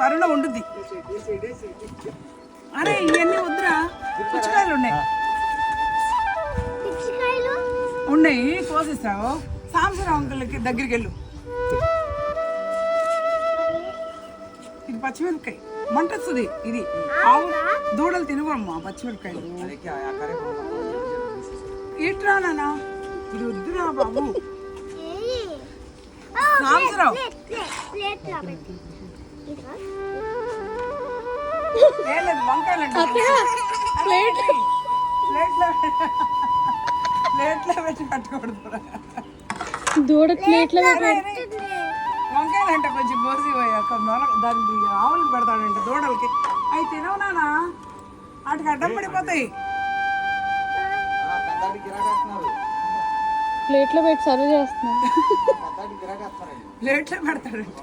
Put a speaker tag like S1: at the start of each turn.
S1: కరుణ ఉండుద్ది. అరే ఇవన్నీ వద్దురా, పుచ్చకాయలు ఉన్నాయి కోసిస్తావు. సాంబశివరావు అంకుల్కి దగ్గరికి వెళ్ళు. ఇది పచ్చిమిరపకాయ మంట వస్తుంది. ఇది ఆవు దూడలు తినవమ్మా పచ్చిమిరపకాయలు. ఇట్రా నాన్న, ఇది వద్దురా బాబు. సాంబశివరావు వంకాయలండి ప్లేట్లో పెట్టి కట్టకూడదు.
S2: దూడ ప్లేట్లో
S1: వంకాయలు అంటే కొంచెం కోసి పోయాక దానికి ఆవులకు పెడతాడంటే దూడలకి. అవి తినవు నాన్న, వాటికి అడ్డం పడిపోతాయి.
S2: ప్లేట్లో పెట్టి సర్వ్ చేస్తున్నాను.
S1: ప్లేట్లో పెడతాడంట.